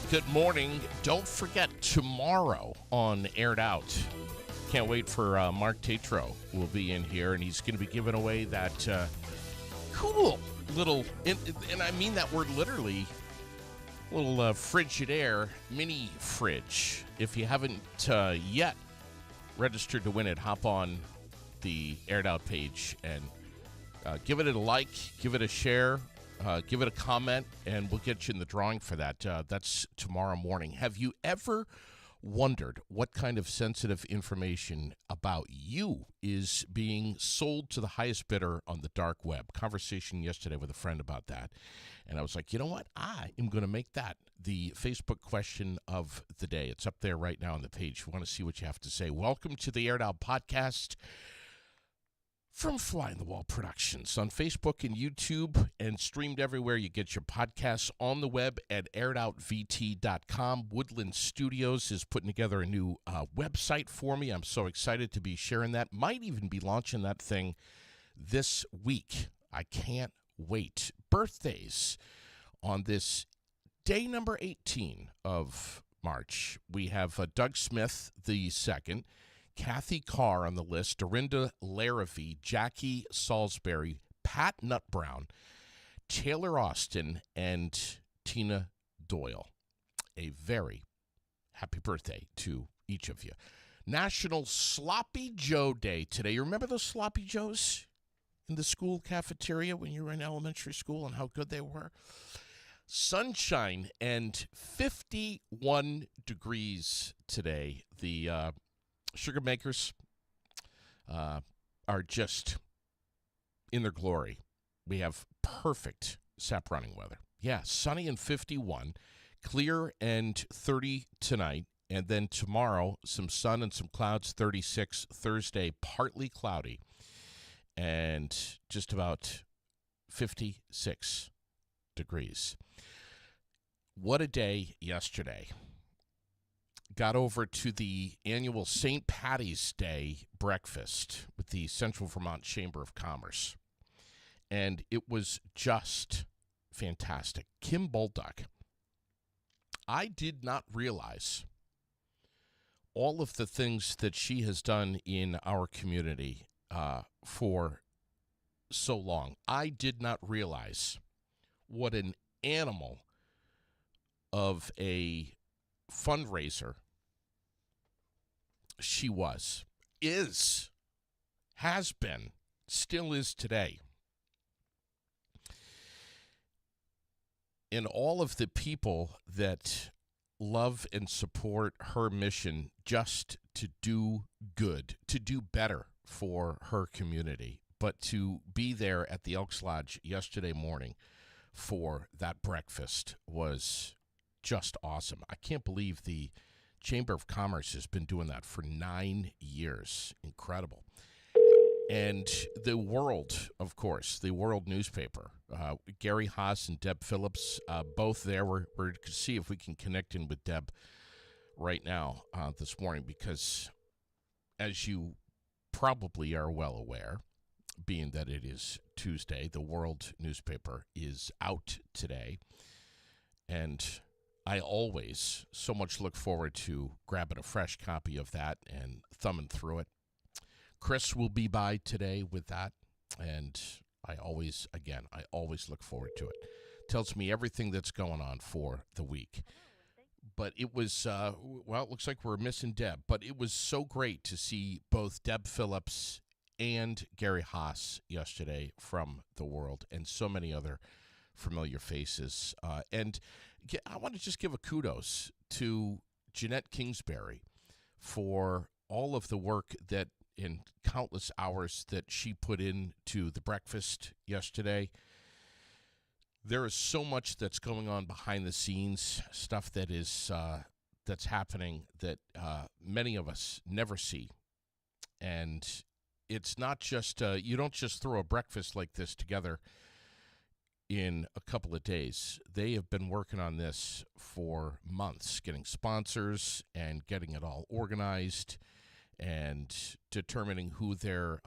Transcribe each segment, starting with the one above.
Good morning. Don't forget, tomorrow on Aired Out, can't wait for Mark Tatro will be in here, and he's going to be giving away that cool little, and I mean that word literally, little Frigidaire mini fridge. If you haven't yet registered to win it, hop on the Aired Out page and give it a like, give it a share. Give it a comment, and we'll get you in the drawing for that. That's tomorrow morning. Have you ever wondered what kind of sensitive information about you is being sold to the highest bidder on the dark web? Conversation yesterday with a friend about that. And I was like, you know what? I am going to make that the Facebook question of the day. It's up there right now on the page. We want to see what you have to say. Welcome to the Aired Out podcast from Fly on the Wall Productions on Facebook and YouTube, and streamed everywhere you get your podcasts, on the web at airedoutvt.com. Woodland Studios is putting together a new website for me. I'm so excited to be sharing that. Might even be launching that thing this week. I can't wait. Birthdays on this day number 18 of March. We have Doug Smith the second, Kathy Carr on the list, Dorinda Larrivee, Jackie Salisbury, Pat Nutbrown, Taylor Austin, and Tina Doyle. A very happy birthday to each of you. National Sloppy Joe Day today. You remember those Sloppy Joes in the school cafeteria when you were in elementary school and how good they were? Sunshine and 51 degrees today. The sugar makers are just in their glory. We have perfect sap running weather. Yeah, sunny and 51, clear and 30 tonight, and then tomorrow some sun and some clouds, 36. Thursday, partly cloudy, and just about 56 degrees. What a day yesterday. Got over to the annual St. Patty's Day breakfast with the Central Vermont Chamber of Commerce. And it was just fantastic. Kim Bolduck, I did not realize all of the things that she has done in our community for so long. I did not realize what an animal of a fundraiser she has been, still is today. And all of the people that love and support her mission just to do good, to do better for her community, but to be there at the Elks Lodge yesterday morning for that breakfast was just awesome. I can't believe the Chamber of Commerce has been doing that for 9 years. Incredible. And the World, of course, the World newspaper, Gary Haas and Deb Phillips, both there. We're going to see if we can connect in with Deb right now this morning, because as you probably are well aware, being that it is Tuesday, the World newspaper is out today. And I always so much look forward to grabbing a fresh copy of that and thumbing through it. Chris will be by today with that, and I always look forward to it. Tells me everything that's going on for the week. But it was, well, it looks like we're missing Deb, but it was so great to see both Deb Phillips and Gary Haas yesterday from the World, and so many other familiar faces. And I want to just give a kudos to Jeanette Kingsbury for all of the work that in countless hours that she put into the breakfast yesterday. There is so much that's going on behind the scenes, stuff that is that's happening that many of us never see. And it's not just, you don't just throw a breakfast like this together in a couple of days. They have been working on this for months, getting sponsors and getting it all organized and determining who their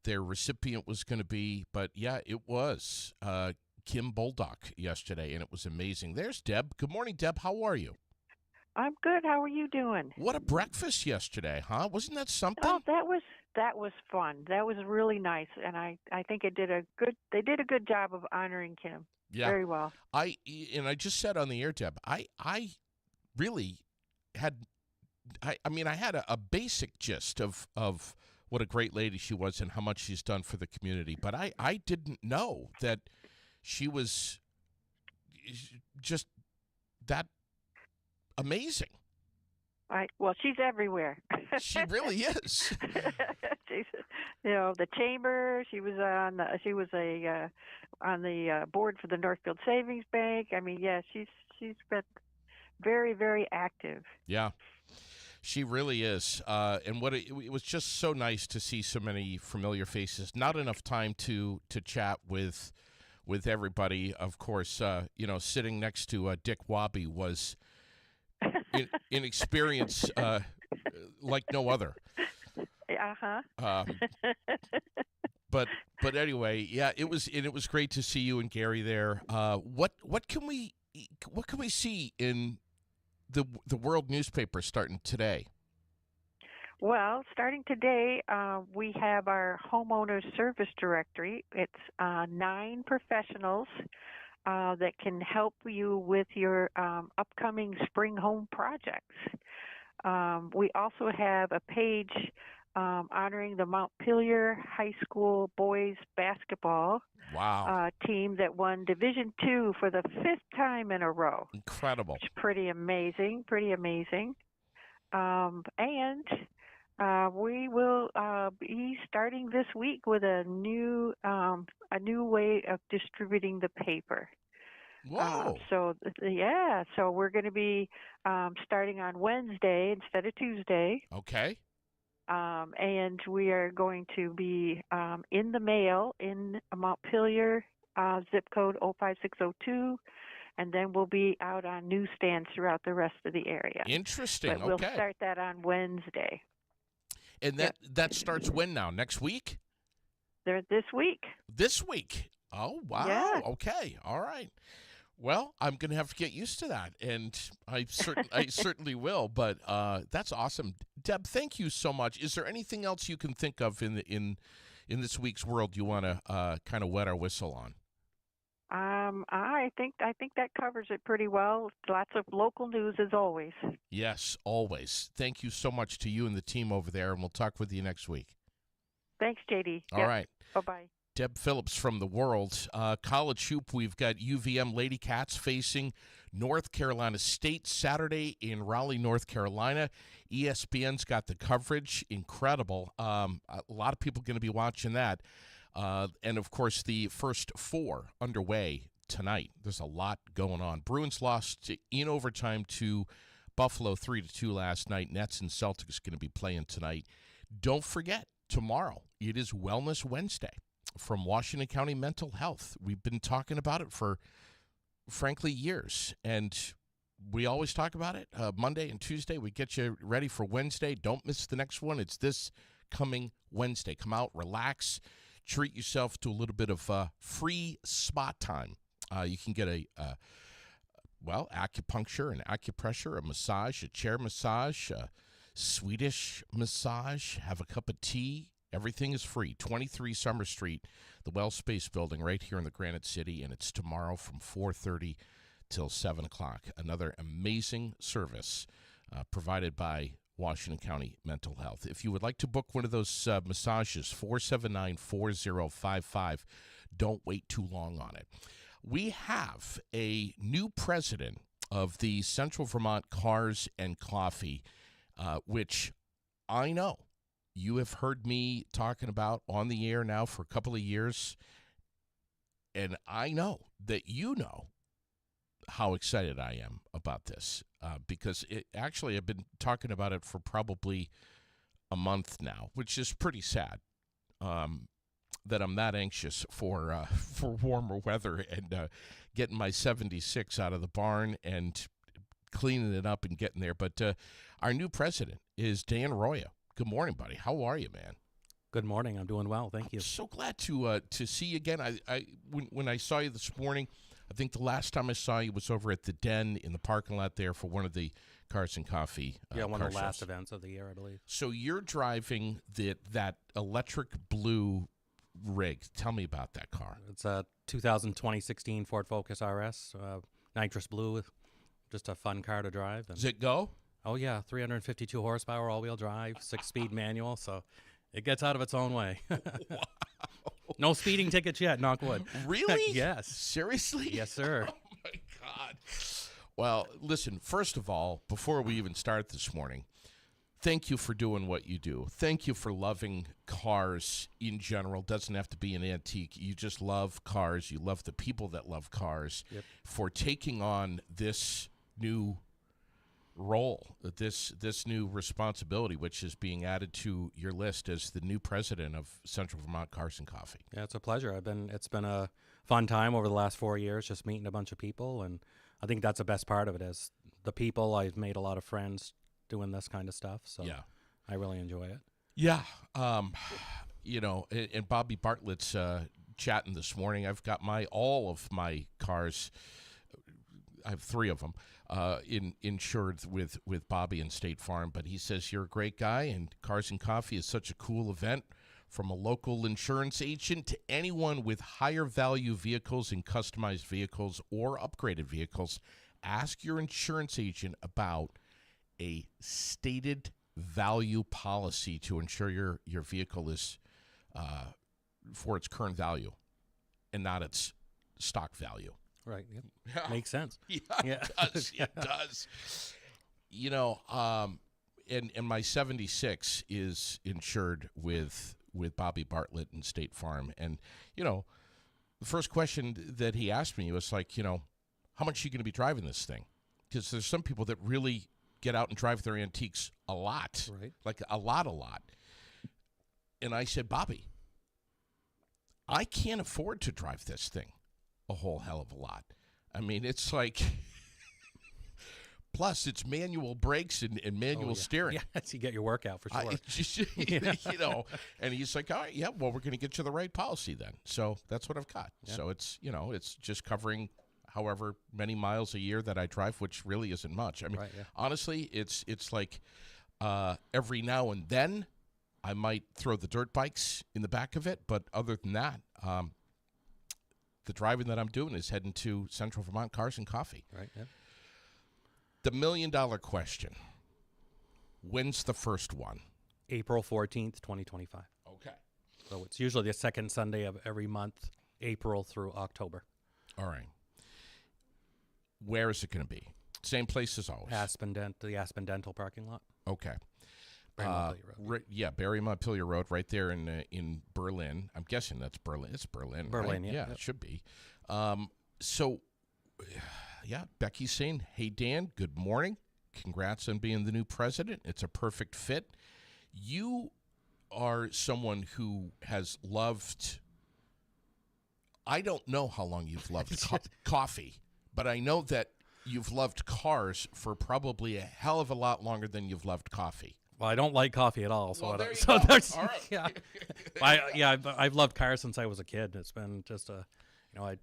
recipient was going to be. But yeah, it was Kim Boldock yesterday, and it was amazing. There's Deb. Good morning, Deb. How are you? I'm good. How are you doing? What a breakfast yesterday, huh? Wasn't that Oh, something? that was fun. That was really nice, and I think they did a good job of honoring Kim. Yeah. Very well. I just said on the air, Deb, I really had I had a basic gist of what a great lady she was and how much she's done for the community, but I didn't know that she was just that amazing. Well, she's everywhere. She really is. she's, the chamber. She was on the board for the Northfield Savings Bank. I mean, yeah, she's been very, very active. Yeah, she really is. And it was just so nice to see so many familiar faces. Not enough time to chat with everybody. Of course, sitting next to Dick Wabi was an experience like no other. Uh-huh. But anyway, yeah, it was great to see you and Gary there. What can we see in the World newspaper starting today? Well, starting today, we have our homeowner service directory. It's 9 professionals that can help you with your upcoming spring home projects. We also have a page honoring the Montpelier High School boys basketball team that won Division II for the 5th time in a row. Incredible. It's pretty amazing. And we will be starting this week with a new way of distributing the paper. Whoa! So we're going to be starting on Wednesday instead of Tuesday. Okay. And we are going to be in the mail in Montpelier, zip code 05602. And then we'll be out on newsstands throughout the rest of the area. Interesting. But we'll start that on Wednesday. And that starts when now? Next week? This week. This week. Oh, wow. Yeah. Okay. All right. Well, I'm going to have to get used to that, and I certainly will. But that's awesome, Deb. Thank you so much. Is there anything else you can think of in this week's World you want to kind of wet our whistle on? I think that covers it pretty well. Lots of local news as always. Yes, always. Thank you so much to you and the team over there, and we'll talk with you next week. Thanks, JD. All right. Bye-bye. Deb Phillips from the World. College hoop, we've got UVM Lady Cats facing North Carolina State Saturday in Raleigh, North Carolina. ESPN's got the coverage. Incredible. A lot of people going to be watching that. And, of course, the first 4 underway tonight. There's a lot going on. Bruins lost in overtime to Buffalo 3-2 last night. Nets and Celtics going to be playing tonight. Don't forget, tomorrow it is Wellness Wednesday from Washington County Mental Health. We've been talking about it for, frankly, years. And we always talk about it. Monday and Tuesday, we get you ready for Wednesday. Don't miss the next one. It's this coming Wednesday. Come out, relax, treat yourself to a little bit of free spot time. You can get acupuncture and acupressure, a massage, a chair massage, a Swedish massage, have a cup of tea. Everything is free. 23 Summer Street, the Well Space Building right here in the Granite City, and it's tomorrow from 4:30 till 7 o'clock. Another amazing service provided by Washington County Mental Health. If you would like to book one of those massages, 479-4055. Don't wait too long on it. We have a new president of the Central Vermont Cars and Coffee, which I know you have heard me talking about on the air now for a couple of years, and I know that you know how excited I am about this because I've been talking about it for probably a month now, which is pretty sad that I'm that anxious for warmer weather and getting my 76 out of the barn and cleaning it up and getting there. But our new president is Dan ROYEA. Good morning, buddy. How are you, man? Good morning. I'm doing well. Thank you. I'm so glad to see you again. When I saw you this morning, I think the last time I saw you was over at the Den in the parking lot there for one of the Cars and Coffee. One of the last shows. events of the year, I believe. So you're driving that electric blue rig. Tell me about that car. It's a 2016 Ford Focus RS, nitrous blue, just a fun car to drive. And Does it go? oh yeah, 352 horsepower, all-wheel drive, 6-speed manual, so it gets out of its own way. Wow. No speeding tickets yet, knock wood. Really? Yes. Seriously? Yes, sir. Oh my God. Well, listen, first of all, before we even start this morning, thank you for doing what you do. Thank you for loving cars in general. Doesn't have to be an antique. You just love cars. You love the people that love cars. Yep. For taking on this new role, this new responsibility, which is being added to your list as the new president of Central Vermont Cars and Coffee. Yeah, it's a pleasure. It's been a fun time over the last 4 years, just meeting a bunch of people, and I think that's the best part of it is the people. I've made a lot of friends doing this kind of stuff, so Yeah. I really enjoy it. Yeah. And Bobby Bartlett's chatting this morning. I've got all of my cars. I have 3 of them insured with Bobby and State Farm. But he says you're a great guy, and Cars and Coffee is such a cool event. From a local insurance agent to anyone with higher value vehicles and customized vehicles or upgraded vehicles, ask your insurance agent about a stated value policy to ensure your vehicle is for its current value and not its stock value. Right. Yep. Yeah. Makes sense. Yeah, Yeah. it does. It does. And my 76 is insured with Bobby Bartlett and State Farm. And, the first question that he asked me was like, how much are you going to be driving this thing? Because there's some people that really get out and drive their antiques a lot, Right. like a lot. And I said, Bobby, I can't afford to drive this thing a whole hell of a lot. I mean, it's like, plus it's manual brakes and manual steering. Yeah, so you get your workout for sure. And he's like, all right, yeah, well, we're going to get you the right policy then. So that's what I've got. Yeah. So it's just covering however many miles a year that I drive, which really isn't much. I mean, Right, yeah. honestly, it's like every now and then I might throw the dirt bikes in the back of it. But other than that, the driving that I'm doing is heading to Central Vermont Cars and Coffee. Right, yeah. The $1 million question. When's the first one? April 14th, 2025. Okay. So it's usually the second Sunday of every month, April through October. All right. Where is it going to be? Same place as always. The Aspen Dental parking lot. Okay. Barry Montpelier Road. Barry Montpelier Road, right there in Berlin. I'm guessing that's Berlin. It's Berlin. Berlin, right? yeah. Yeah, it should be. Becky's saying, "Hey Dan, good morning. Congrats on being the new president. It's a perfect fit. You are someone who has loved. I don't know how long you've loved coffee, but I know that you've loved cars for probably a hell of a lot longer than you've loved coffee." Well, I don't like coffee at all. So, Well, there you so go. there's, All right. yeah. I've loved cars since I was a kid. It's been just I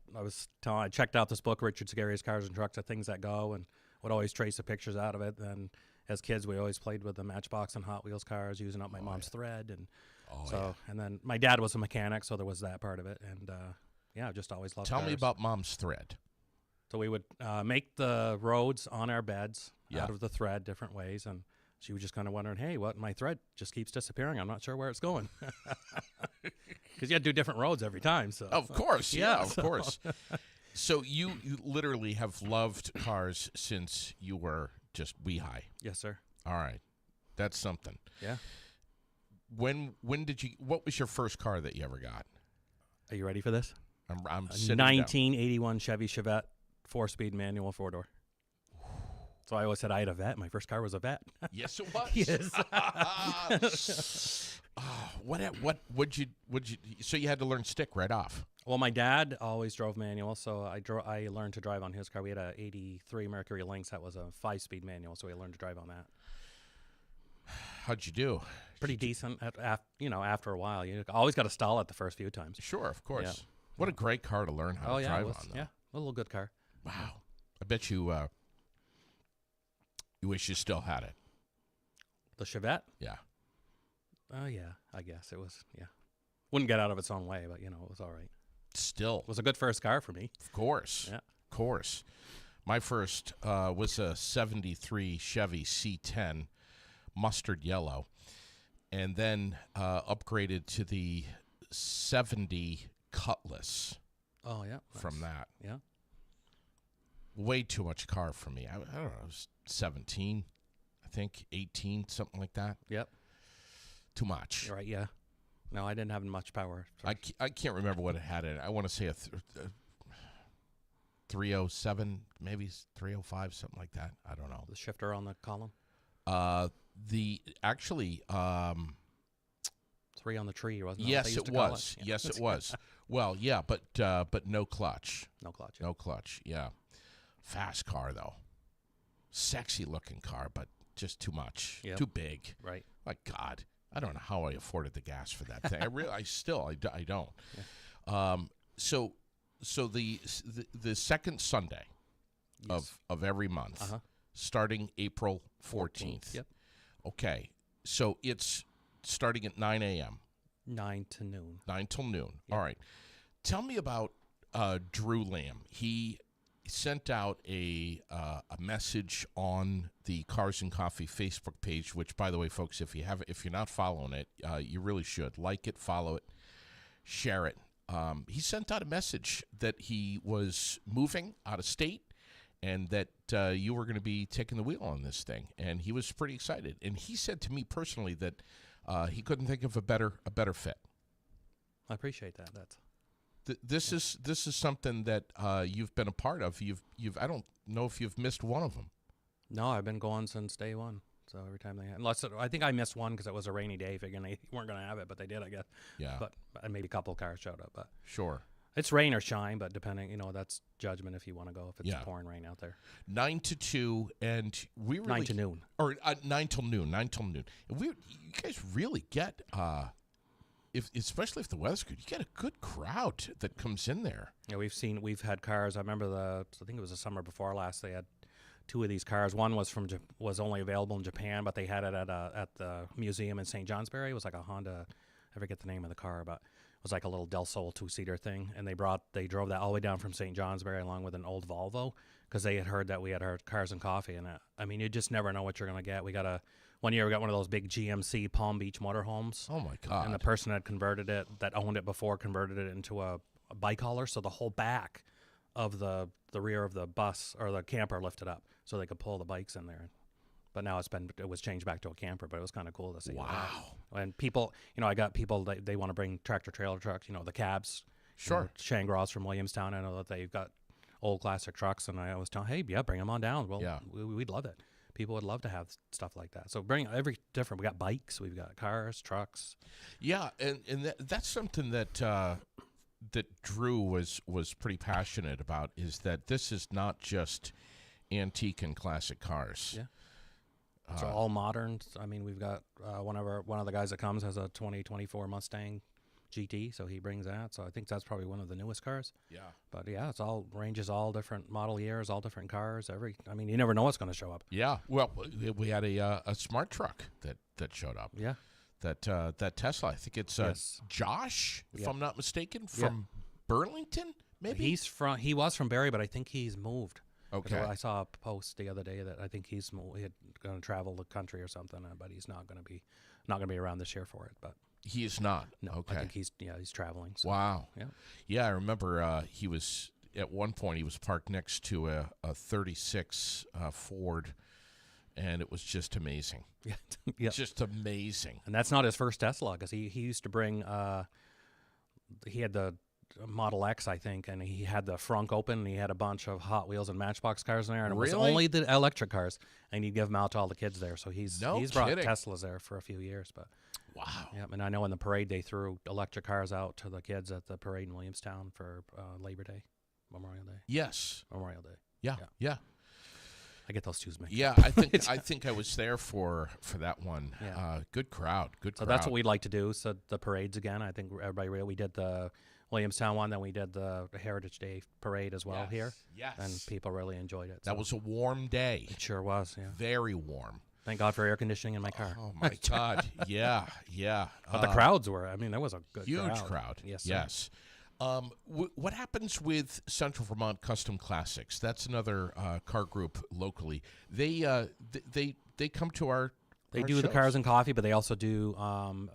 checked out this book, Richard Scarry's Cars and Trucks, Things That Go, and would always trace the pictures out of it. And as kids, we always played with the Matchbox and Hot Wheels cars, using up my mom's thread. And and then my dad was a mechanic, so there was that part of it. And I've just always loved Tell cars. me about Mom's thread. So we would make the roads on our beds Yeah. out of the thread different ways, and she was just kind of wondering, hey, my thread just keeps disappearing. I'm not sure where it's going. Because you had to do different roads every time. So Of course, of so- course. So you literally have loved cars since you were just wee high. Yes, sir. All right, that's something. Yeah. When did you? What was your first car that you ever got? Are you ready for this? I'm A sitting down. 1981 Chevy Chevette 4-speed manual 4-door. So I always said I had a vet. My first car was a vet. Yes, it was. Yes. Would you? So you had to learn stick right off. Well, my dad always drove manual, so I learned to drive on his car. We had a '83 Mercury Lynx that was a 5-speed manual, so we learned to drive on that. How'd you do? pretty decent. After a while, you always got to stall it the first few times. Sure, of course. Yeah. What a great car to learn how Oh to yeah, drive it was, on. Though. yeah, a little good car. Wow. I bet you you wish you still had it. The Chevette. Yeah. Oh yeah, I guess it was. Yeah, wouldn't get out of its own way, but it was all right. Still. It was a good first car for me. Of course. Yeah. Of course. My first was a 73 Chevy C10 mustard yellow, and then upgraded to the 70 Cutlass Oh yeah. from that. Yeah. Way too much car for me. I don't know. I was 17, I think, 18, something like that. Yep. Too much. You're right. Yeah. No, I didn't have much power. I can't remember what it had in it. I want to say a 307, maybe 305, something like that. I don't know. The shifter on the column. Actually, 3 on the tree, wasn't it? yes, it was. Yes, it was. Well, yeah, but no clutch. No clutch. No clutch. Yeah, fast car though. Sexy looking car, but just too much. Yep. Too big. Right. My God, I don't know how I afforded the gas for that thing. I don't. Yeah. So the second Sunday Yes. of every month, Uh-huh. starting April 14th. Yep. Okay, so it's starting at 9 a.m. 9 to noon. 9 till noon. Yep. All right. Tell me about Drew Lamb. He sent out a message on the Cars and Coffee Facebook page, which, by the way, folks, if you're not following it, you really should like it, follow it, share it. He sent out a message that he was moving out of state and that you were going to be taking the wheel on this thing, and he was pretty excited. And he said to me personally that he couldn't think of a better fit. I appreciate that. This is something that you've been a part of. I don't know if you've missed one of them. No, I've been going since day one. So every time I think I missed one because it was a rainy day, figuring they weren't going to have it, but they did, I guess. Yeah. But maybe a couple of cars showed up. But Sure. it's rain or shine, but depending, that's judgment if you want to go. If it's Yeah. pouring rain out there. 9 to 2, and we really 9 to noon. or 9 till noon. 9 till noon. And you guys really get especially if the weather's good, you get a good crowd that comes in there. Yeah, we've had cars. I remember I think it was the summer before last. They had 2 of these cars. One was only available in Japan, but they had it at the museum in St. Johnsbury. It was like a Honda. I forget the name of the car, but it was like a little Del Sol 2-seater thing. And they drove that all the way down from St. Johnsbury along with an old Volvo because they had heard that we had our Cars and Coffee. And you just never know what you're gonna get. One year we got one of those big GMC Palm Beach motorhomes. Oh my God! And the person that owned it before converted it into a bike hauler, so the whole back of the rear of the bus or the camper lifted up, so they could pull the bikes in there. But now it was changed back to a camper, but it was kind of cool to see. Wow! That. And people, I got people they want to bring tractor trailer trucks, the cabs. Sure. Shangri-La's from Williamstown. I know that they've got old classic trucks, and I always tell them, hey, yeah, bring them on down. Well, yeah. We'd love it. People would love to have stuff like that. So bring every different. We got bikes, we've got cars, trucks. Yeah, and that's something that that Drew was pretty passionate about, is that this is not just antique and classic cars. Yeah. It's all modern. I mean, we've got one of the guys that comes has a 2024 Mustang GT, so he brings that. So I think that's probably one of the newest cars. Yeah. But yeah, it's all ranges, all different model years, all different cars. You never know what's going to show up. Yeah. Well, we had a smart truck that showed up. Yeah. That Tesla. I think it's Yes. Josh, if Yeah. I'm not mistaken, from Burlington. Maybe he was from Barrie, but I think he's moved. Okay. I saw a post the other day that I think he's going to travel the country or something, but he's not going to be around this year for it. But He is not. no, Okay. I think he's traveling. So. Wow. Yeah. Yeah, I remember he was at one point he was parked next to a 36 Ford, and it was just amazing. Yeah. Yeah. Just amazing. And that's not his first Tesla, because he used to bring he had the Model X, I think, and he had the frunk open, and he had a bunch of Hot Wheels and Matchbox cars in there, and it was Really? only the electric cars, and he'd give them out to all the kids there. So he's brought kidding. Teslas there for a few years, but Wow. yeah. And I know in the parade they threw electric cars out to the kids at the parade in Williamstown for Labor Day, Memorial Day. Yes. Memorial Day. Yeah. Yeah. Yeah. I get those twos mixed. Yeah, I think I was there for that one. Yeah. Good crowd. So that's what we'd like to do. So the parades again. I think everybody we did the Williamstown one, then we did the Heritage Day parade as well here. Yes. And people really enjoyed it. That was a warm day. It sure was. Yeah. Very warm. Thank God for air conditioning in my car. Oh my God. Yeah. But the crowds were. I mean, there was a good huge crowd. Yes. Sir. Yes. What happens with Central Vermont Custom Classics? That's another car group locally. They come to our. They our do the shows. cars and coffee, but they also do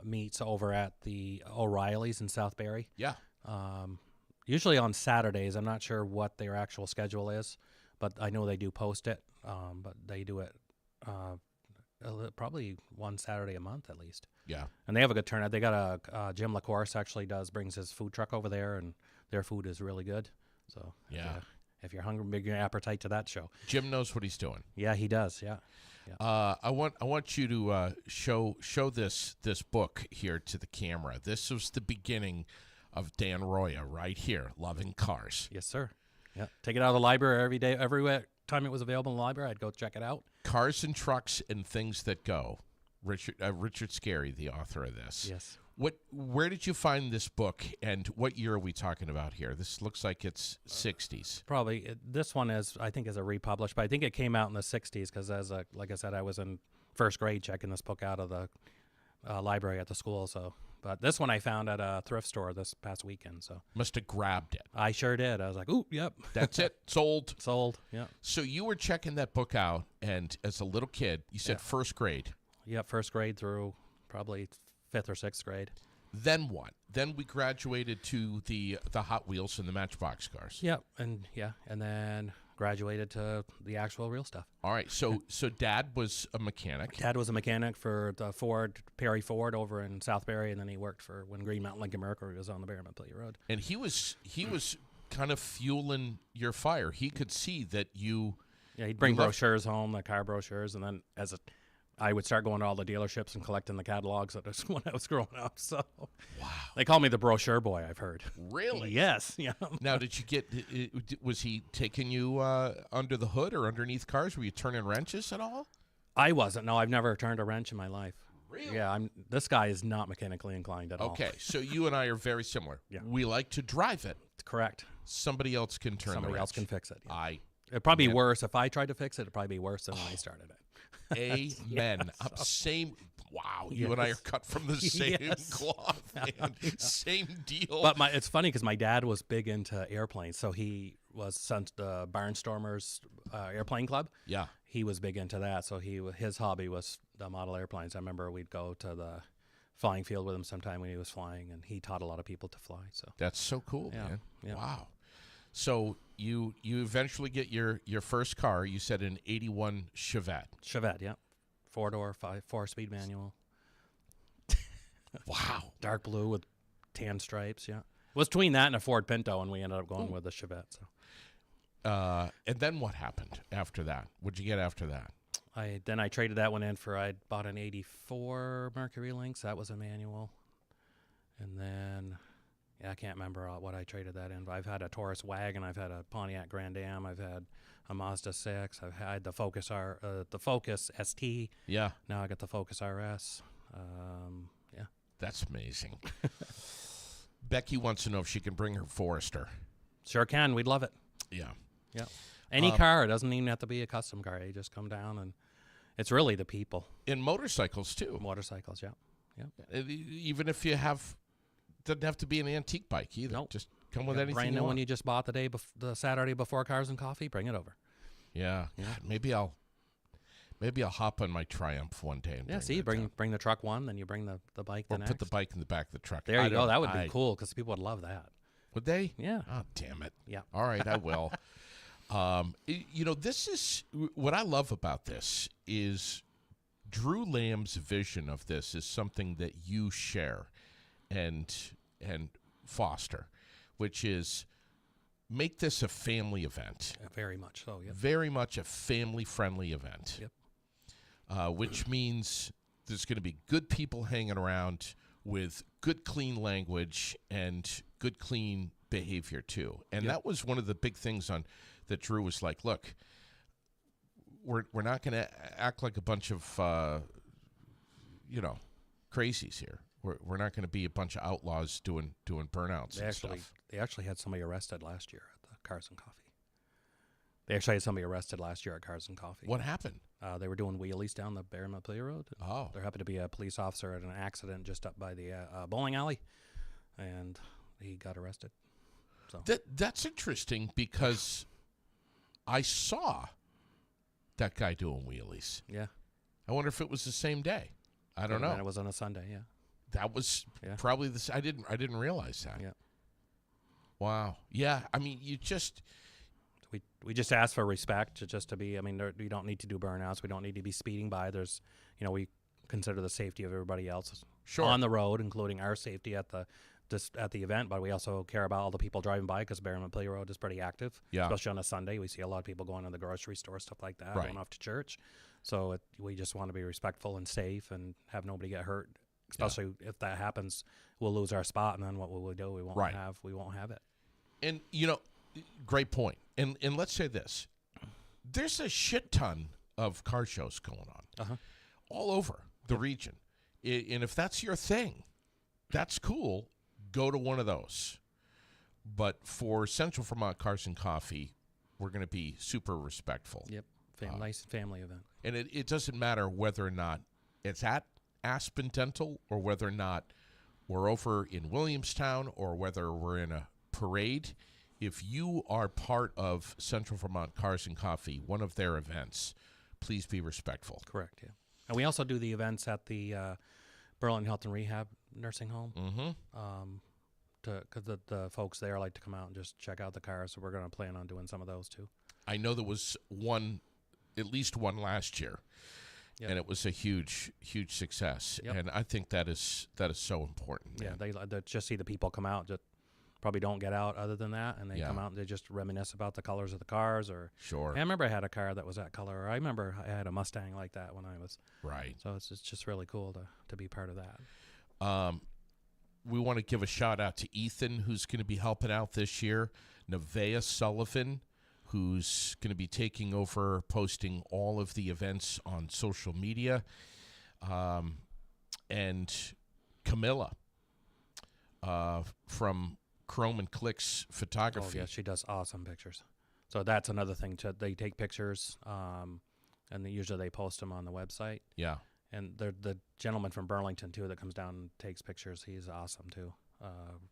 meets over at the O'Reilly's in Southbury. Yeah. Usually on Saturdays. I'm not sure what their actual schedule is, but I know they do post it. But they do it probably one Saturday a month at least. Yeah. And they have a good turnout. They got a Jim LaCourse actually brings his food truck over there, and their food is really good. So Yeah. if you're hungry, bring your appetite to that show. Jim knows what he's doing. Yeah, he does. Yeah. I want you to show this book here to the camera. This was the beginning of Dan ROYEA right here, loving cars. Yes, sir. Yeah. Take it out of the library every day, every time it was available in the library. I'd go check it out. Cars and Trucks and Things That Go. Richard Scarry, the author of this. Yes. Where did you find this book, and what year are we talking about here? This looks like it's 60s. Probably this one I think is a republished, but I think it came out in the 60s because like I said, I was in first grade checking this book out of the library at the school. So, but this one I found at a thrift store this past weekend. So Must have grabbed it. I sure did. I was like, ooh, yep. That's it. Sold. Sold. Yeah. So you were checking that book out, and as a little kid, you said first grade. Yep, first grade through probably 5th or 6th grade. Then what? Then we graduated to the Hot Wheels and the Matchbox cars. Yep, and then graduated to the actual real stuff. All right. So Dad was a mechanic. Dad was a mechanic for the Perry Ford over in Southbury, and then he worked for when Green Mountain Lincoln Mercury was on the Bearman Plate Road. And he was kind of fueling your fire. He could see that you. Yeah, he'd bring brochures home, the car brochures, and then I would start going to all the dealerships and collecting the catalogs when I was growing up. So, wow, they call me the brochure boy. I've heard. Really? Yes. Yeah. Now, did you get? Was he taking you under the hood or underneath cars? Were you turning wrenches at all? I wasn't. No, I've never turned a wrench in my life. Really? Yeah. This guy is not mechanically inclined at all. Okay, so you and I are very similar. Yeah. We like to drive it. Correct. Somebody else can turn. Somebody the wrench. else can fix it. Yeah. It'd probably be worse if I tried to fix it. It'd probably be worse than when I started it. Amen. Yes. Same. Wow, you and I are cut from the same cloth, man. Same deal. But it's funny because my dad was big into airplanes, so he was sent the Barnstormers Airplane Club. Yeah, he was big into that. So his hobby was the model airplanes. I remember we'd go to the flying field with him sometime when he was flying, and he taught a lot of people to fly. So that's so cool, yeah, man. Yeah. Wow. So you eventually get your first car. You said an '81 Chevette. Chevette, yeah, 4-door, 4-speed manual. Wow, dark blue with tan stripes. Yeah, it was between that and a Ford Pinto, and we ended up going with the Chevette. So, and then what happened after that? What'd you get after that? I traded that one in for I bought an '84 Mercury Lynx. That was a manual, and then. Yeah, I can't remember what I traded that in. I've had a Taurus wagon. I've had a Pontiac Grand Am. I've had a Mazda 6. I've had the Focus ST. Yeah. Now I got the Focus RS. Yeah. That's amazing. Becky wants to know if she can bring her Forester. Sure can. We'd love it. Yeah. Yeah. Any car. It doesn't even have to be a custom car. You just come down, and it's really the people. In motorcycles, too. Motorcycles, yeah. Yeah. Even if you have... Doesn't have to be an antique bike either. Nope. Just come with anything brand you new want. one you just bought the Saturday before Cars and Coffee. Bring it over. Yeah. God, maybe I'll hop on my Triumph one day. And bring the truck one, then you bring the bike. Or the put next. the bike in the back of the truck. There you go. That would be cool because people would love that. Would they? Yeah. Oh, damn it. Yeah. All right, I will. This is what I love about this is Drew Lamb's vision of this is something that you share and foster, which is make this a family event. Very much so, yeah. Very much a family-friendly event. Yep. Which means there's going to be good people hanging around with good, clean language and good, clean behavior, too. And that was one of the big things that Drew was like, look, we're not going to act like a bunch of crazies here. We're not going to be a bunch of outlaws doing burnouts and stuff. They actually had somebody arrested last year at the Cars and Coffee. They actually had somebody arrested last year at Cars and Coffee. What happened? They were doing wheelies down the Vermont Road. Oh. There happened to be a police officer at an accident just up by the bowling alley, and he got arrested. So That's interesting because I saw that guy doing wheelies. yeah, I wonder if it was the same day. I don't know. And it was on a Sunday. Yeah. That was probably this. I didn't realize that. Yeah. Wow. Yeah. I mean, you just. We just ask for respect, just to be. I mean, we don't need to do burnouts. We don't need to be speeding by. There's, we consider the safety of everybody else on the road, including our safety at the event. But we also care about all the people driving by because Vermont Road is pretty active. Yeah. Especially on a Sunday, we see a lot of people going to the grocery store, stuff like that, going off to church. So we just want to be respectful and safe and have nobody get hurt. Especially if that happens, we'll lose our spot, and then what will we do? We won't have it. And great point. And let's say this: there's a shit ton of car shows going on all over the region, and if that's your thing, that's cool. Go to one of those. But for Central Vermont Cars and Coffee, we're going to be super respectful. Yep, nice family event. And it doesn't matter whether or not it's at Aspen Dental or whether or not we're over in Williamstown or whether we're in a parade. If you are part of Central Vermont Cars and Coffee, one of their events, please be respectful. Correct, yeah. And we also do the events at the Burlington Health and Rehab Nursing Home. Mm-hmm. Because the folks there like to come out and just check out the cars, so we're going to plan on doing some of those too. I know there was at least one last year, and it was a huge, huge success. Yep. And I think that is so important. Yeah, they just see the people come out, just probably don't get out other than that, and they come out and they just reminisce about the colors of the cars. Or sure. I remember I had a car that was that color. Or I remember I had a Mustang like that when I was right. So it's just really cool to be part of that. We want to give a shout out to Ethan, who's going to be helping out this year. Nevaeh Sullivan, who's going to be taking over, posting all of the events on social media, and Camilla from Chrome and Clicks Photography. Oh, yeah, she does awesome pictures. So that's another thing. They take pictures, and usually they post them on the website. Yeah. And the gentleman from Burlington, too, that comes down and takes pictures, he's awesome, too.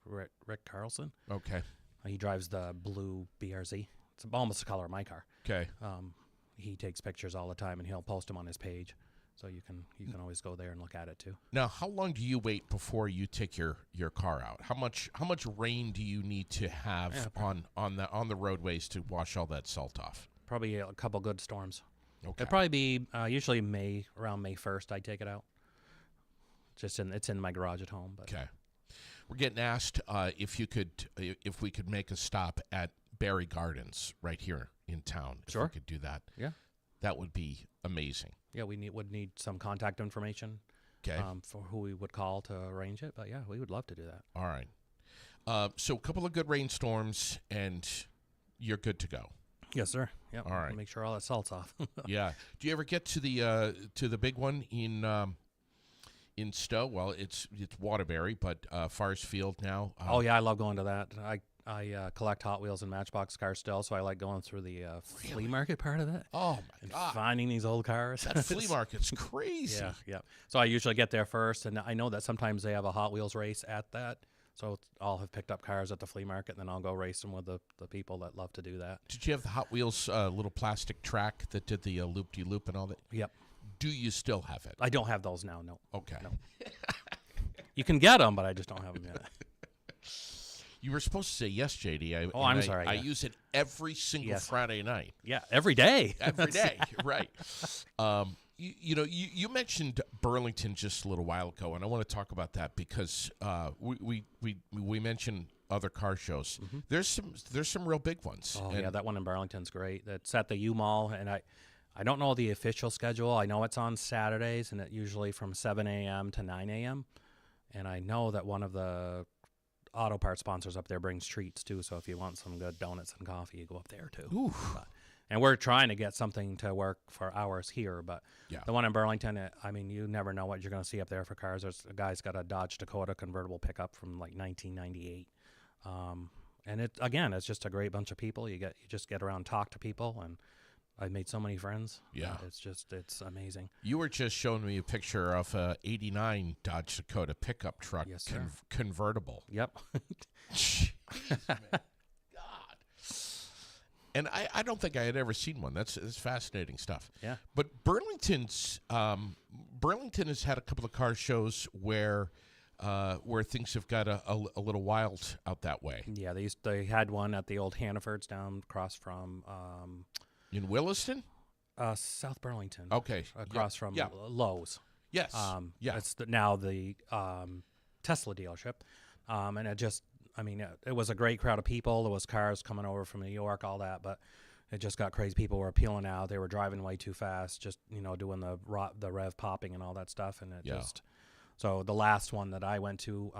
Rick Carlson. Okay. He drives the blue BRZ. It's almost the color of my car. Okay. He takes pictures all the time, and he'll post them on his page. So you can always go there and look at it too. Now, how long do you wait before you take your car out? How much rain do you need to have on the roadways to wash all that salt off? Probably a couple good storms. Okay. It'd probably be usually around May 1st. I take it out. It's in my garage at home. But. Okay. We're getting asked if we could make a stop at Barry Gardens right here in town. Sure. If we could do that. Yeah. That would be amazing. Yeah, would need some contact information. Okay. For who we would call to arrange it. But yeah, we would love to do that. All right. So a couple of good rainstorms, and you're good to go. Yes, sir. Yeah. All right. Make sure all that salt's off. Yeah. Do you ever get to the big one in Stowe? Well, it's Waterbury, but Forest Field now. Oh yeah, I love going to that. I collect Hot Wheels and Matchbox cars still, so I like going through the flea market part of it. Oh my God! Finding these old cars. That flea market's crazy. Yeah. So I usually get there first, and I know that sometimes they have a Hot Wheels race at that. So I'll have picked up cars at the flea market, and then I'll go race them with the people that love to do that. Did you have the Hot Wheels little plastic track that did the loop-de-loop and all that? Yep. Do you still have it? I don't have those now, no. Okay. No. You can get them, but I just don't have them yet. You were supposed to say yes, JD. I'm sorry. I use it every single Friday night. Yeah, every day. Every day, right. You mentioned Burlington just a little while ago, and I want to talk about that because we mentioned other car shows. Mm-hmm. There's some real big ones. Oh, yeah, that one in Burlington's great. It's at the U-Mall, and I don't know the official schedule. I know it's on Saturdays, and it usually from 7 a.m. to 9 a.m., and I know that one of the auto part sponsors up there brings treats too, so if you want some good donuts and coffee, you go up there too. Ooh. And we're trying to get something to work for ours here, but Yeah. the one in Burlington, I mean, you never know what you're going to see up there for cars. There's a guy's got a Dodge Dakota convertible pickup from like 1998, and it's just a great bunch of people. You just get around, talk to people, and I've made so many friends. Yeah. It's amazing. You were just showing me a picture of a '89 Dodge Dakota pickup truck, Yes, sir. convertible. Yep. Jeez, man. God. And I don't think I had ever seen one. That's fascinating stuff. Yeah. But Burlington has had a couple of car shows where things have got a little wild out that way. Yeah, they had one at the old Hannaford's down across from In Williston? South Burlington. Okay. Across from Lowe's. Yes. It's now the Tesla dealership. And it was a great crowd of people. There was cars coming over from New York, all that, but it just got crazy. People were peeling out. They were driving way too fast, just, doing the rev popping and all that stuff. And so the last one that I went to,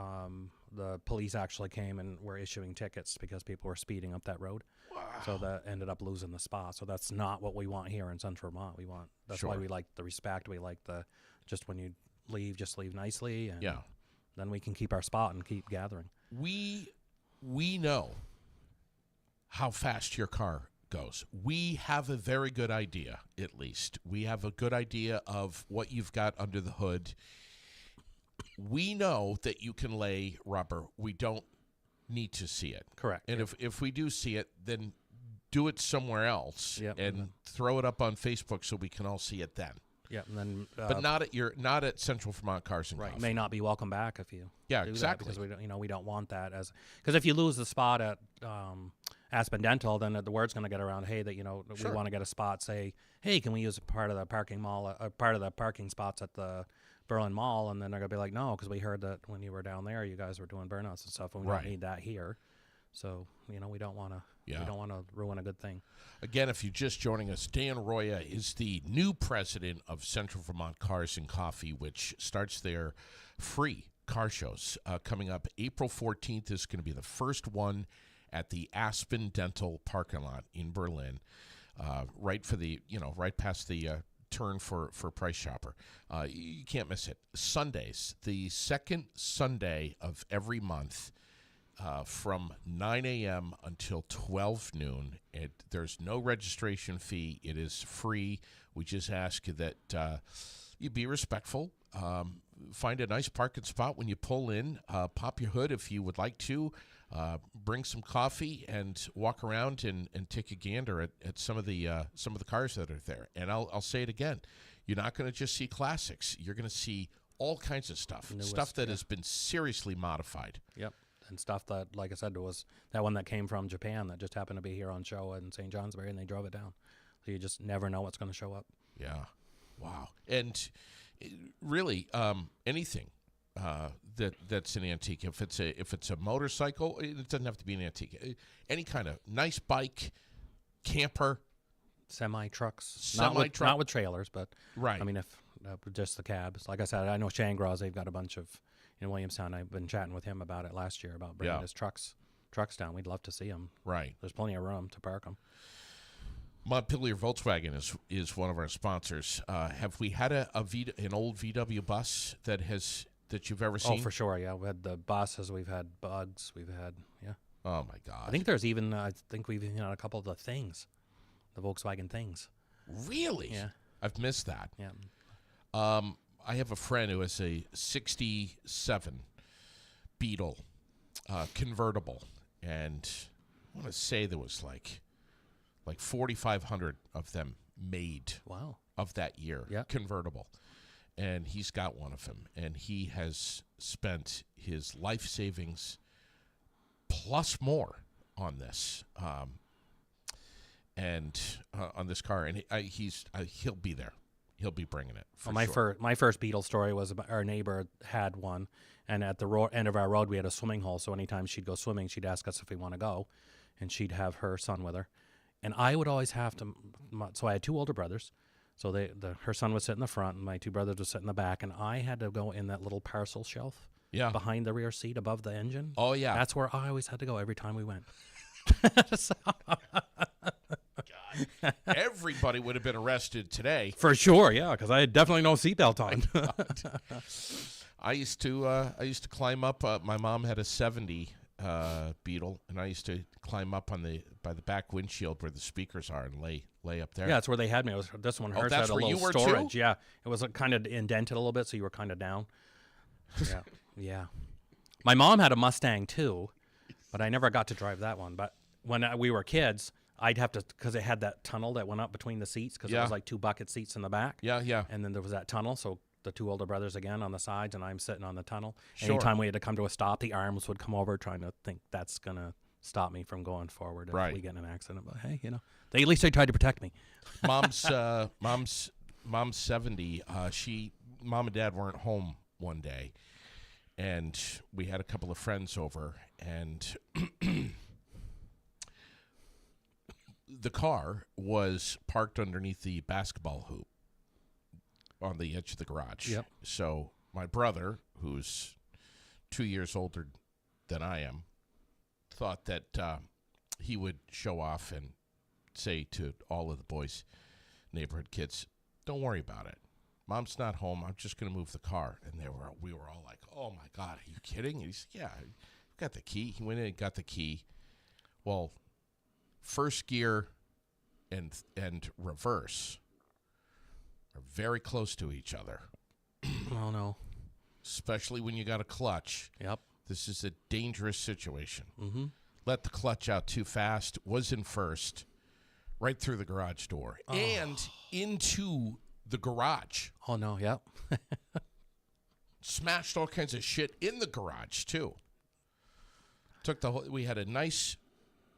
the police actually came and were issuing tickets because people were speeding up that road. Wow. So that ended up losing the spot. So that's not what we want here in Central Vermont. That's why we like the respect. We like just when you leave, just leave nicely. And then we can keep our spot and keep gathering. We know how fast your car goes. We have a very good idea, at least. We have a good idea of what you've got under the hood. We know that you can lay rubber. We don't need to see it. Correct. And if we do see it, then do it somewhere else Yep. and throw it up on Facebook so we can all see it then. Yeah, and then But not at Central Vermont Cars and right. Coffee. May not be welcome back if you do exactly. that, because we don't want that because if you lose the spot at Aspen Dental, then the word's going to get around, hey, that we want to get a spot. Say, hey, can we use a part of the parking mall, part of the parking spots at the Berlin Mall? And then they're going to be like, no, because we heard that when you were down there, you guys were doing burnouts and stuff, and we don't need that here. So we don't want to. We don't want to ruin a good thing. Again, if you're just joining us, Dan ROYEA is the new president of Central Vermont Cars and Coffee, which starts their free car shows coming up. April 14th is going to be the first one at the Aspen Dental parking lot in Berlin, right past the turn for Price Chopper. You can't miss it. Sundays, the second Sunday of every month, from 9 a.m. until 12 noon. There's no registration fee. It is free. We just ask that you be respectful. Find a nice parking spot when you pull in. Pop your hood if you would like to. Bring some coffee and walk around and take a gander at some of the cars that are there. And I'll say it again. You're not going to just see classics. You're going to see all kinds of stuff. Stuff that has been seriously modified. Yep. And stuff that, like I said, was that one that came from Japan that just happened to be here on show in St. Johnsbury, and they drove it down. So you just never know what's going to show up. Yeah. Wow. And really, anything that's an antique. If it's a motorcycle, it doesn't have to be an antique. Any kind of nice bike, camper, semi-trucks, Semi-truck. not with trailers, but right. I mean, if just the cabs. Like I said, I know Shangras, they've got a bunch of in Williamstown. I've been chatting with him about it last year about bringing his trucks down. We'd love to see them. Right. There's plenty of room to park them. Montpelier Volkswagen is one of our sponsors. Have we had an old VW bus that you've ever seen? Oh, for sure. Yeah, we had the buses. We've had bugs. We've had Oh my God. I think there's even we've even had a couple of the things, the Volkswagen things. Really? Yeah. I've missed that. Yeah. I have a friend who has a 67 Beetle convertible, and I want to say there was like 4,500 of them made. Wow. Of that year, convertible. And he's got one of them, and he has spent his life savings plus more on this, and on this car, and he'll be there. He'll be bringing it. My first Beetle story was about our neighbor had one, and at the end of our road we had a swimming hole. So anytime she'd go swimming, she'd ask us if we want to go, and she'd have her son with her, and I would always have to. So I had two older brothers, so her son would sit in the front, and my two brothers would sit in the back, and I had to go in that little parcel shelf behind the rear seat above the engine. Oh yeah, that's where I always had to go every time we went. Everybody would have been arrested today. For sure, yeah, because I had definitely no seatbelt on. I used to climb up. My mom had a 70 Beetle, and I used to climb up by the back windshield where the speakers are and lay up there. Yeah, that's where they had me. This one hers that's had a where little you were storage. too? Yeah, it was kind of indented a little bit, so you were kind of down. Yeah, yeah. My mom had a Mustang too, but I never got to drive that one. But when we were kids, I'd have to, because it had that tunnel that went up between the seats, because it was like 2 bucket seats in the back. Yeah, yeah. And then there was that tunnel, so the 2 older brothers again on the sides, and I'm sitting on the tunnel. Sure. Anytime we had to come to a stop, the arms would come over trying to think that's going to stop me from going forward if we get in an accident. But hey, at least they tried to protect me. Mom's 70. Mom and Dad weren't home one day, and we had a couple of friends over, and the car was parked underneath the basketball hoop on the edge of the garage. Yep. So my brother, who's 2 years older than I am, thought that he would show off and say to all of the boys, neighborhood kids, don't worry about it. Mom's not home. I'm just going to move the car. And we were all like, oh, my God, are you kidding? And he said, yeah, I got the key. He went in and got the key. Well, first gear and reverse are very close to each other. Oh, no. Especially when you got a clutch. Yep. This is a dangerous situation. Mm-hmm. Let the clutch out too fast, was in first, right through the garage door, and into the garage. Oh, no, yep. Smashed all kinds of shit in the garage, too. We had a nice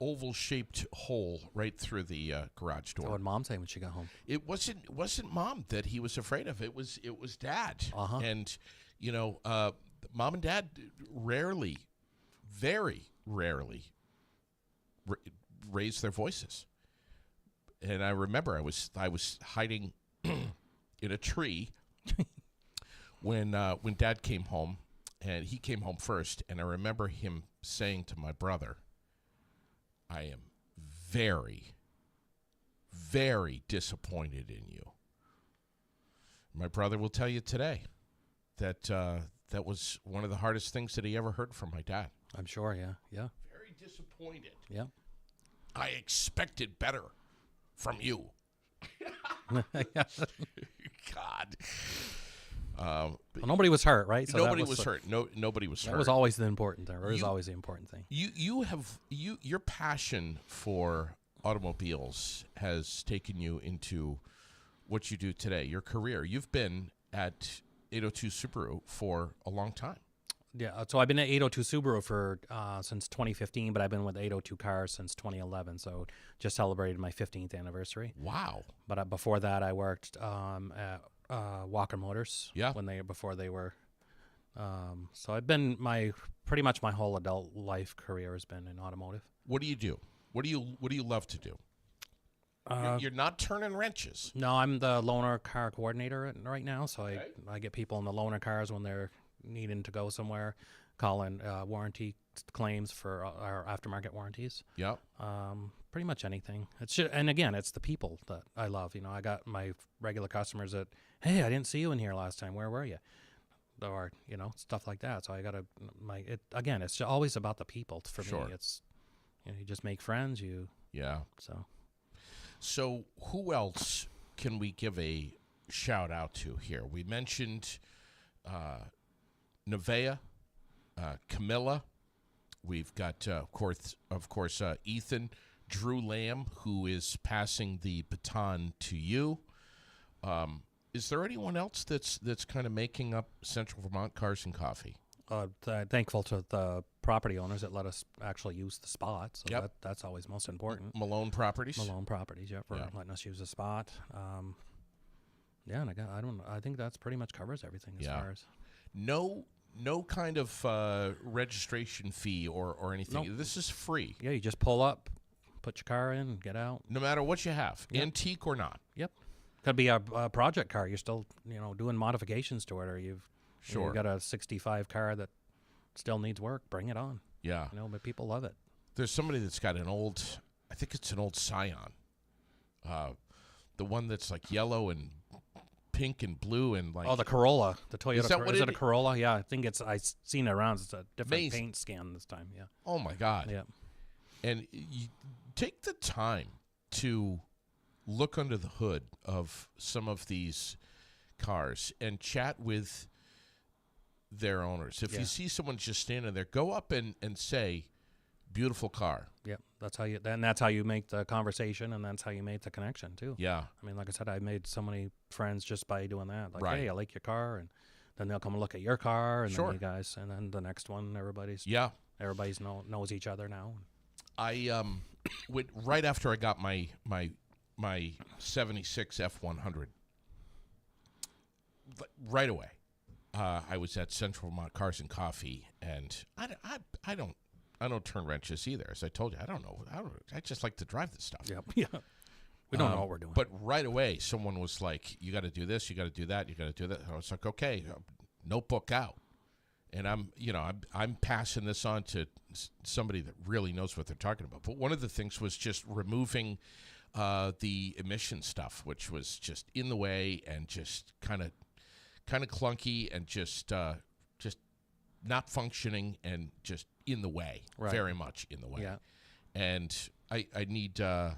oval-shaped hole right through the garage door. What did Mom say when she got home? It wasn't Mom that he was afraid of. It was Dad. Uh-huh. And, Mom and Dad rarely, very rarely, raise their voices. And I remember I was hiding in a tree when Dad came home, and he came home first. And I remember him saying to my brother, "I am very, very disappointed in you." My brother will tell you today that that was one of the hardest things that he ever heard from my dad. I'm sure, yeah. Very disappointed. Yeah. I expected better from you. God. Well, nobody was hurt, right? So nobody was hurt. Nobody was hurt. That was always the important thing. It was always the important thing. Your passion for automobiles has taken you into what you do today, your career. You've been at 802 Subaru for a long time. Yeah, so I've been at 802 Subaru for since 2015, but I've been with 802 Cars since 2011. So just celebrated my 15th anniversary. Wow! But before that, I worked at Walker Motors. Yeah. Before they were. So I've been pretty much my whole adult life career has been in automotive. What do you do? What do you love to do? You're not turning wrenches. No, I'm the loaner car coordinator right now. So I get people in the loaner cars when they're needing to go somewhere, calling warranty claims for our aftermarket warranties. Yep. Pretty much anything. And again, it's the people that I love. I got my regular customers that, hey, I didn't see you in here last time. Where were you? Or stuff like that. So I got again, it's always about the people for Sure. me. It's you just make friends. Yeah. So who else can we give a shout out to here? We mentioned Nevaeh, Camilla. We've got, of course, Ethan, Drew Lamb, who is passing the baton to you. Is there anyone else that's kind of making up Central Vermont Cars and Coffee? thankful to the property owners that let us actually use the spot. So Yep. that's always most important. Malone Properties. Malone Properties, for letting us use the spot. And I think that's pretty much covers everything as far as. No kind of registration fee or anything. Nope. This is free. Yeah, you just pull up, put your car in, get out. No matter what you have, Yep. antique or not. Yep. Could be a project car. You're still, doing modifications to it, or you've got a 65 car that still needs work. Bring it on. Yeah. But people love it. There's somebody that's got I think it's an old Scion. the one that's like yellow and pink and blue and like. Oh, the Corolla, the Toyota. Is that what it a Corolla? Yeah, I think it's. I've seen it around. It's a different Amazing. paint scan this time. Yeah. Oh my God. Yeah. And you take the time to look under the hood of some of these cars and chat with their owners. If you see someone just standing there, go up and say, beautiful car. Yeah, that's how you make the conversation, and that's how you make the connection too. Yeah. I mean, like I said, I made so many friends just by doing that. Like, Right. hey, I like your car, and then they'll come and look at your car, and Sure. then you guys, and then the next one, everybody's knows each other now. I right after I got my 76 F100, right away, I was at Central Vermont Cars and Coffee, and I don't turn wrenches either. As I told you, I don't know. I just like to drive this stuff. Yep. Yeah. We don't know what we're doing. But right away, someone was like, "You got to do this. You got to do that. You got to do that." I was like, "Okay, notebook out." And I'm passing this on to somebody that really knows what they're talking about. But one of the things was just removing the emission stuff, which was just in the way and just kind of clunky and just not functioning and just in the way, Right. very much in the way. Yeah. And I need a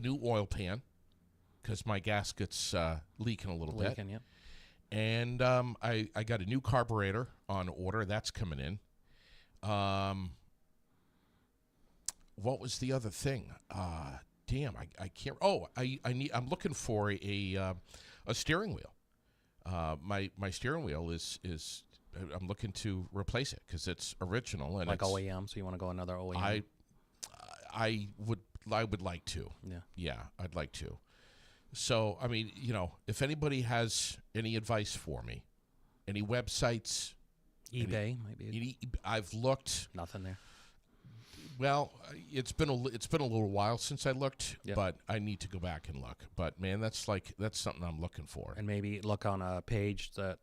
new oil pan because my gasket's leaking a little bit. Yeah. And I got a new carburetor on order. That's coming in. What was the other thing? Damn, I can't. Oh, I'm looking for a steering wheel. My steering wheel is I'm looking to replace it because it's original and Like it's, OEM, so you want to go another OEM? I would like to. Yeah, I'd like to. So, I mean, if anybody has any advice for me, any websites, eBay might be. I've looked. Nothing there. Well, it's been a little while since I looked, Yep. but I need to go back and look. But man, that's something I'm looking for. And maybe look on a page that,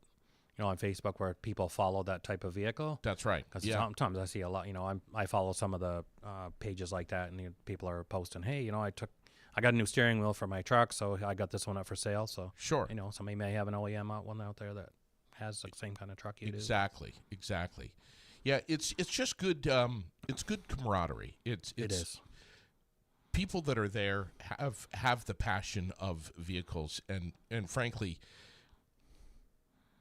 on Facebook where people follow that type of vehicle. That's right. Because sometimes I see a lot. I follow some of the pages like that, and people are posting, "Hey, I got a new steering wheel for my truck, so I got this one up for sale." So Sure. Somebody may have an OEM one out there that has the same kind of truck you do. Exactly. Yeah, it's just good. It's good camaraderie. It is. People that are there have the passion of vehicles, and frankly,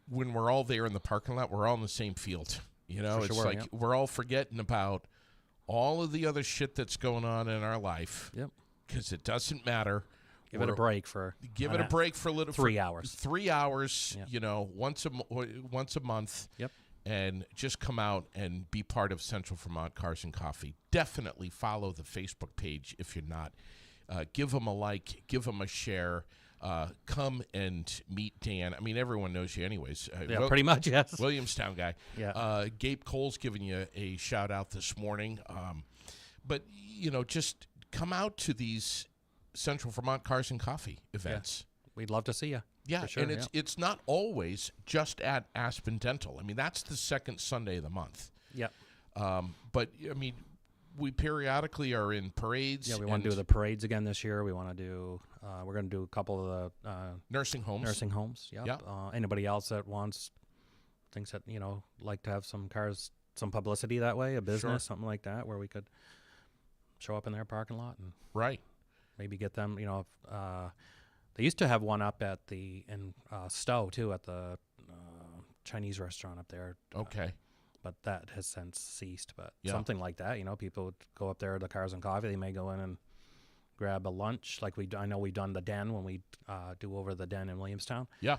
when we're all there in the parking lot, we're all in the same field. It's sure, like we're all forgetting about all of the other shit that's going on in our life. Yep. Because it doesn't matter. Give it a break for a little 3 hours. 3 hours. Yep. Once a month. Yep. And just come out and be part of Central Vermont Cars and Coffee. Definitely follow the Facebook page if you're not. Give them a like. Give them a share. Come and meet Dan. I mean, everyone knows you anyways. Pretty much, yes. Williamstown guy. Yeah. Gabe Cole's giving you a shout out this morning. But, just come out to these Central Vermont Cars and Coffee events. Yeah. We'd love to see you. Yeah, for sure, and it's not always just at Aspen Dental. I mean, that's the second Sunday of the month. Yep. But, I mean, we periodically are in parades. Yeah, we want to do the parades again this year. We want to do we're going to do a couple of the nursing homes. Yep. Yep. Anybody else that thinks that, like to have some cars, some publicity that way, a business, something like that, where we could show up in their parking lot and right, maybe get them. They used to have one up in Stowe too, at the Chinese restaurant up there. Okay. But that has since ceased. But Yeah. something like that, people would go up there to the Cars and Coffee. They may go in and grab a lunch, like I know we've done the Den when we do over the Den in Williamstown. Yeah.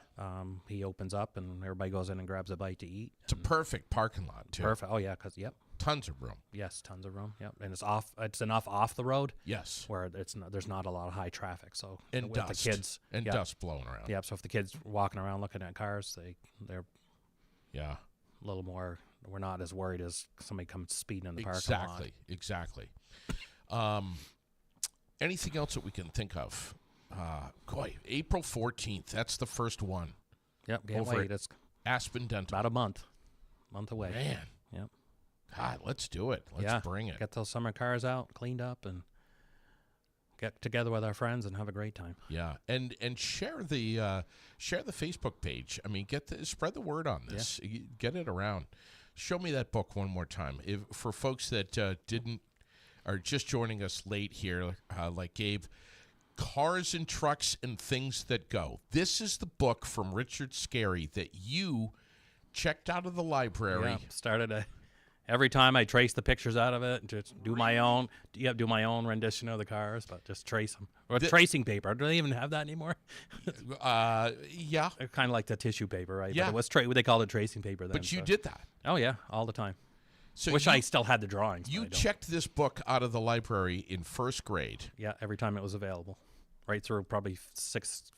He opens up and everybody goes in and grabs a bite to eat. It's a perfect parking lot too. Perfect. Oh yeah, Tons of room. Yes, tons of room. Yep, and it's enough off the road. Yes. Where there's not a lot of high traffic. So and with dust. the kids and dust blowing around. Yep. So if the kids walking around looking at cars, they're a little more. We're not as worried as somebody comes speeding in the parking lot. Exactly. Anything else that we can think of? April 14th. That's the first one. Yep. Can't Over wait. It's Aspen Dental. about a month away. Man. Yep. God, let's do it. Let's bring it. Get those summer cars out, cleaned up, and get together with our friends and have a great time. Yeah, and share the Facebook page. I mean, spread the word on this. Get it around. Show me that book one more time. For folks that are just joining us late here, like Gabe, Cars and Trucks and Things That Go. This is the book from Richard Scarry that you checked out of the library. Yeah, every time I trace the pictures out of it and just do my own rendition of the cars, but just trace them. Or tracing paper. Do they even have that anymore? Yeah. Kind of like the tissue paper, right? Yeah. But they called it tracing paper then. But you did that. Oh, yeah, all the time. So I still had the drawings. You checked this book out of the library in first grade. Yeah, every time it was available. Right through probably sixth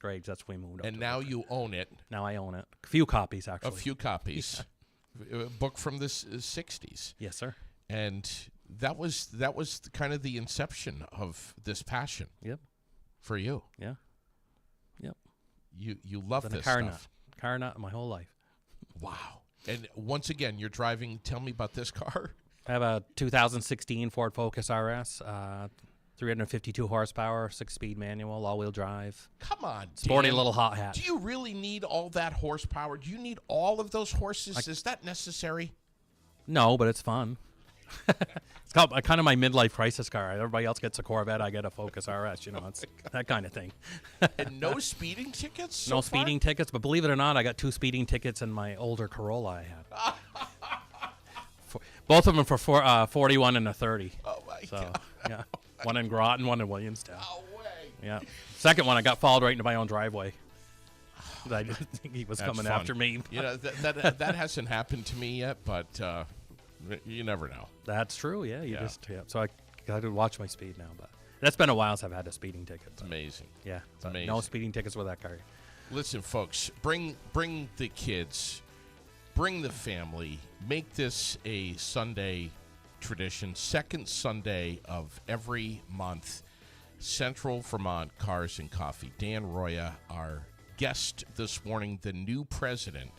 grade, that's when we moved up. And now you own it. Now I own it. A few copies, actually. A few copies. Yeah. A book from the 60s. Yes, sir. And that was kind of the inception of this passion. Yep. For you. Yeah. Yep. You love this stuff. Car nut my whole life. Wow. And once again, you're driving. Tell me about this car. I have a 2016 Ford Focus RS, 352 horsepower, 6-speed manual, all-wheel drive. Come on, sporty Dan. little hot hat. Do you really need all that horsepower? Do you need all of those horses? Is that necessary? No, but it's fun. It's kind of my midlife crisis car. Everybody else gets a Corvette, I get a Focus RS. It's that kind of thing. And no speeding tickets? No speeding tickets, but believe it or not, I got 2 speeding tickets in my older Corolla I had. Both of them for 41 and a 30. Oh, my God. Yeah. One in Groton, one in Williamstown. No way. Yeah. Second one, I got followed right into my own driveway. I didn't think he was coming after me. That hasn't happened to me yet, but you never know. That's true, yeah. So I got to watch my speed now, but that's been a while since I've had a speeding ticket. It's amazing. Yeah, it's amazing. No speeding tickets with that car. Listen, folks, bring the kids, bring the family, make this a Sunday tradition. Second Sunday of every month, Central Vermont Cars and Coffee. Dan ROYEA, our guest this morning, the new president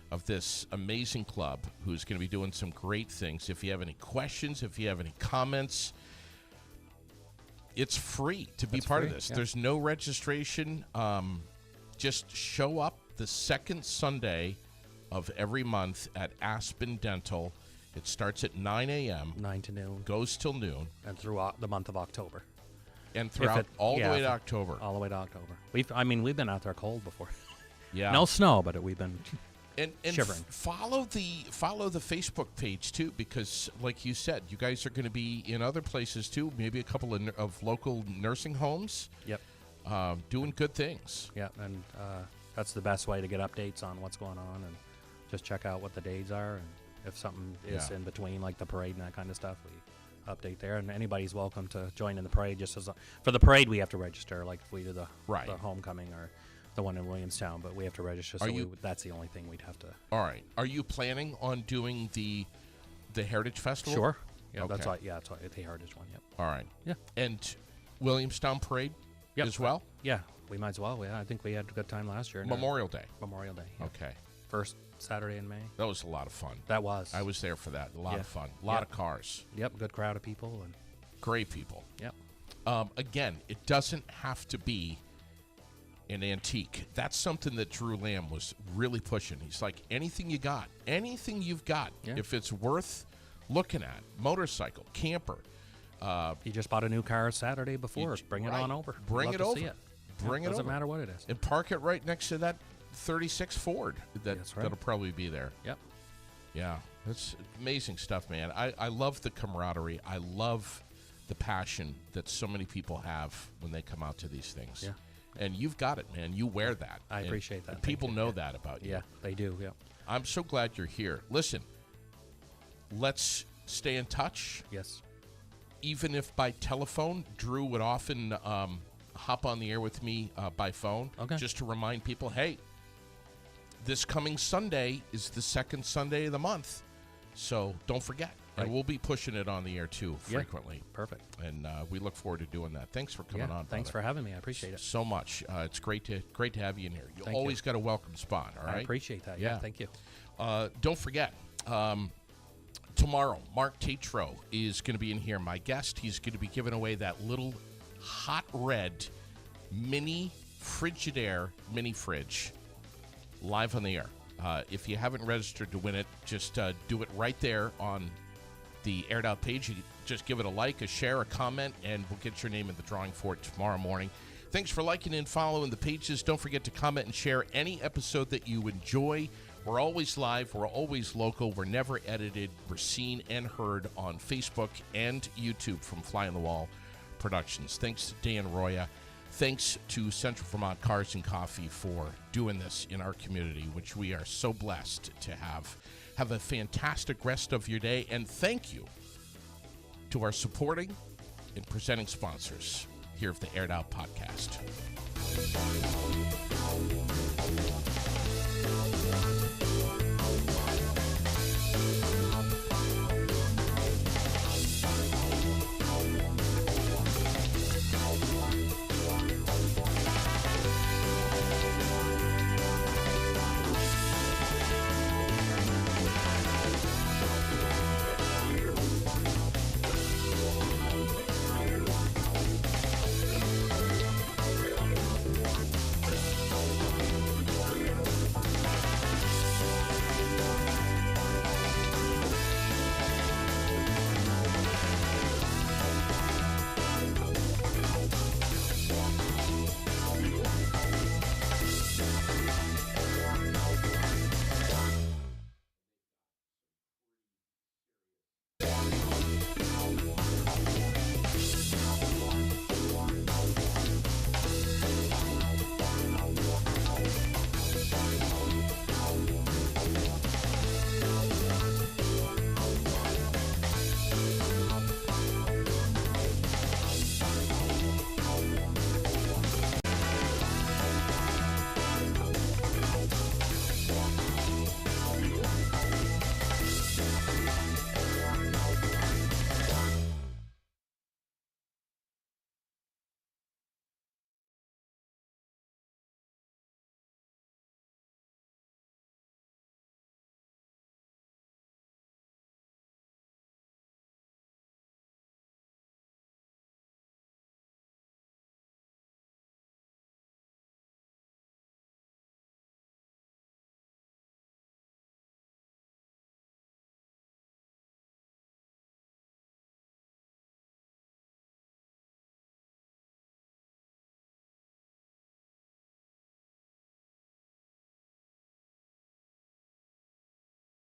of this amazing club, who's going to be doing some great things. If you have any questions, if you have any comments, it's free to be part of this. Yeah. There's no registration. Just show up the second Sunday of every month at Aspen Dental. It starts at 9 a.m. 9 to noon. Goes till noon. And through the month of October. And throughout all the way to October. All the way to October. We've been out there cold before. Yeah. No snow, but we've been shivering. Follow the Facebook page too, because like you said, you guys are going to be in other places too. Maybe a couple of local nursing homes. Yep. Doing good things. Yeah, and that's the best way to get updates on what's going on, and just check out what the dates are, and if something is in between, like the parade and that kind of stuff, we update there. And anybody's welcome to join in the parade. For the parade, we have to register, like if we do the homecoming or the one in Williamstown, but we have to register. That's the only thing we'd have to. All right. Are you planning on doing the Heritage Festival? Sure. Yeah, okay. That's the Heritage one. Yep. All right. Yeah. And Williamstown Parade as well? Yeah, we might as well. Yeah, I think we had a good time last year. Memorial Day. Yeah. Okay. First Saturday in May. That was a lot of fun. That was. I was there for that. A lot of fun. A lot of cars. Yep, good crowd of people. And great people. Yep. Again, it doesn't have to be an antique. That's something that Drew Lamb was really pushing. He's like, anything you got, anything you've got, if it's worth looking at, motorcycle, camper. He just bought a new car Saturday before. Bring it on over. Bring it over. Bring it over. Doesn't matter what it is. And park it right next to that 36 Ford that'll probably be there. Yep. Yeah. That's amazing stuff, man. I love the camaraderie. I love the passion that so many people have when they come out to these things. Yeah. And you've got it, man. You wear that. I appreciate that. And people know that about you. Yeah, they do. Yeah. I'm so glad you're here. Listen, let's stay in touch. Yes. Even if by telephone, Drew would often hop on the air with me by phone, just to remind people, hey, this coming Sunday is the second Sunday of the month, so don't forget. Right. And we'll be pushing it on the air too frequently. Perfect. And we look forward to doing that. Thanks for coming on. Thanks for having me. I appreciate it so much. It's great to have you in here. You always got a welcome spot. All right. I appreciate that. Yeah. Thank you. Don't forget. Tomorrow, Mark Tatro is going to be in here. My guest. He's going to be giving away that little hot red mini Frigidaire mini fridge live on the air. If you haven't registered to win it, just do it right there on the Aired Out page. You just give it a like, a share, a comment, and we'll get your name in the drawing for it tomorrow morning. Thanks for liking and following the pages. Don't forget to comment and share any episode that you enjoy. We're always live. We're always local. We're never edited. We're seen and heard on Facebook and YouTube from Fly on the Wall Productions. Thanks to Dan ROYEA. Thanks to Central Vermont Cars and Coffee for doing this in our community, which we are so blessed to have. Have a fantastic rest of your day, and thank you to our supporting and presenting sponsors here of the Aired Out podcast.